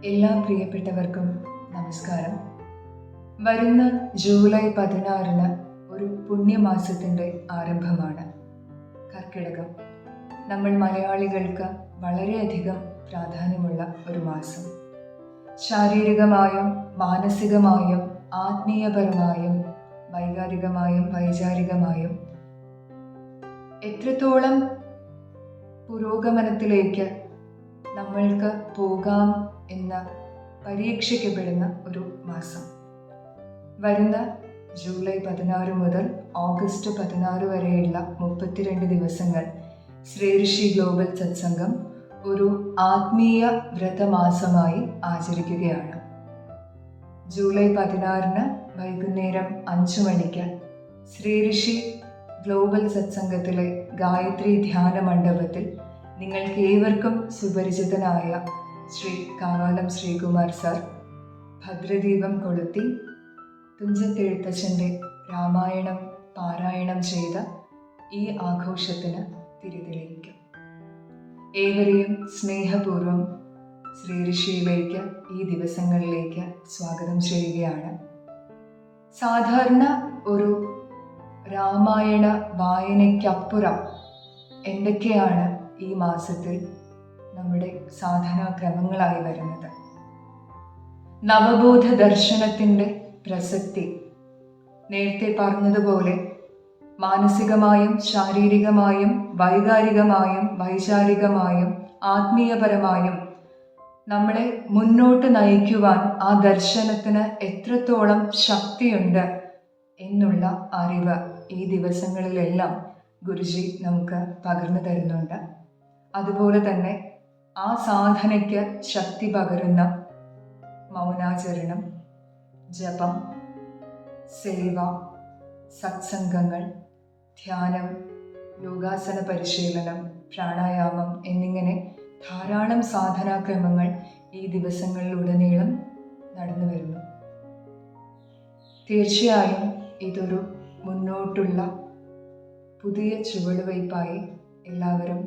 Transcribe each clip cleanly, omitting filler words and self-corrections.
എല്ലാ പ്രിയപ്പെട്ടവർക്കും നമസ്കാരം. വരുന്ന ജൂലൈ 16 ഒരു പുണ്യമാസത്തിൻ്റെ ആരംഭമാണ്. കർക്കിടകം നമ്മൾ മലയാളികൾക്ക് വളരെയധികം പ്രാധാന്യമുള്ള ഒരു മാസം. ശാരീരികമായും മാനസികമായും ആത്മീയപരമായും വൈചാരികമായും എത്രത്തോളം പുരോഗമനത്തിലേക്ക് നമ്മൾക്ക് പോകാം എന്ന് പരീക്ഷിക്കപ്പെടുന്ന ഒരു മാസം. വരുന്ന ജൂലൈ 16 മുതൽ ഓഗസ്റ്റ് 16 വരെയുള്ള 32 ദിവസങ്ങൾ ശ്രീ ഋഷി ഗ്ലോബൽ സത്സംഗം ഒരു ആത്മീയ വ്രതമാസമായി ആചരിക്കുകയാണ്. ജൂലൈ 16 വൈകുന്നേരം 5 മണിക്ക് ശ്രീ ഋഷി ഗ്ലോബൽ സത്സംഗത്തിലെ ഗായത്രി ധ്യാന മണ്ഡപത്തിൽ നിങ്ങൾക്ക് ഏവർക്കും സുപരിചിതനായ ശ്രീ കാവാലം ശ്രീകുമാർ സർ ഭദ്രദീപം കൊളുത്തി തുഞ്ചത്തെഴുത്തച്ഛൻ്റെ രാമായണം പാരായണം ചെയ്ത ഈ ആഘോഷത്തിന് തിരിതെളിയിക്കും. ഏവരെയും സ്നേഹപൂർവ്വം ശ്രീ ഋഷിയിലേക്ക് ഈ ദിവസങ്ങളിലേക്ക് സ്വാഗതം ചെയ്യുകയാണ്. സാധാരണ ഒരു രാമായണ വായനയ്ക്കപ്പുറം എന്തൊക്കെയാണ് ഈ മാസത്തിൽ നമ്മുടെ സാധനാക്രമങ്ങളായി വരുന്നത്? നവബോധ ദർശനത്തിൻ്റെ പ്രസക്തി നേരത്തെ പറഞ്ഞതുപോലെ മാനസികമായും ശാരീരികമായും വൈചാരികമായും ആത്മീയപരമായും നമ്മളെ മുന്നോട്ട് നയിക്കുവാൻ ആ ദർശനത്തിന് എത്രത്തോളം ശക്തിയുണ്ട് എന്നുള്ള അറിവ് ഈ ദിവസങ്ങളിലെല്ലാം ഗുരുജി നമുക്ക് പകർന്നു തരുന്നുണ്ട്. അതുപോലെ തന്നെ ആ സാധനയ്ക്ക് ശക്തി പകരുന്ന മൗനാചരണം, ജപം, സേവ, സത്സംഗങ്ങൾ, ധ്യാനം, യോഗാസന പരിശീലനം, പ്രാണായാമം എന്നിങ്ങനെ ധാരാളം സാധനാക്രമങ്ങൾ ഈ ദിവസങ്ങളിലുടനീളം നടന്നു വരുന്നു. തീർച്ചയായും ഇതൊരു മുന്നോട്ടുള്ള പുതിയ ചുവടുവയ്പായി എല്ലാവരും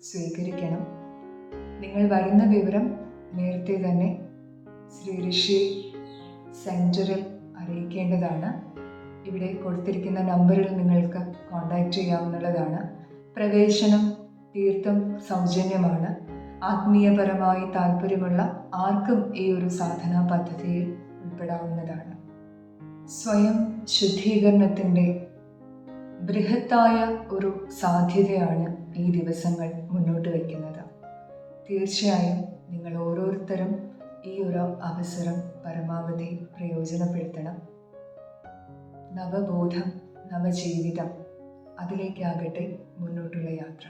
സ്വീകരിക്കണം. നിങ്ങൾ വരുന്ന വിവരം നേരത്തെ തന്നെ ശ്രീ ഋഷി സെൻറ്ററിൽ അറിയിക്കേണ്ടതാണ്. ഇവിടെ കൊടുത്തിരിക്കുന്ന നമ്പറിൽ നിങ്ങൾക്ക് കോൺടാക്റ്റ് ചെയ്യാവുന്നതാണ്. പ്രവേശനം തീർത്തും സൗജന്യമാണ്. ആത്മീയപരമായി താല്പര്യമുള്ള ആർക്കും ഈ ഒരു സാധനാ പദ്ധതിയിൽ ഉൾപ്പെടാവുന്നതാണ്. സ്വയം ശുദ്ധീകരണത്തിൻ്റെ ബൃഹത്തായ ഒരു സാധ്യതയാണ് ഈ ദിവസങ്ങൾ മുന്നോട്ട് വയ്ക്കുന്നത്. തീർച്ചയായും നിങ്ങൾ ഓരോരുത്തരും ഈ ഒരു അവസരം പരമാവധി പ്രയോജനപ്പെടുത്തണം. നവബോധം, നവജീവിതം, അതിലേക്കാകട്ടെ മുന്നോട്ടുള്ള യാത്ര.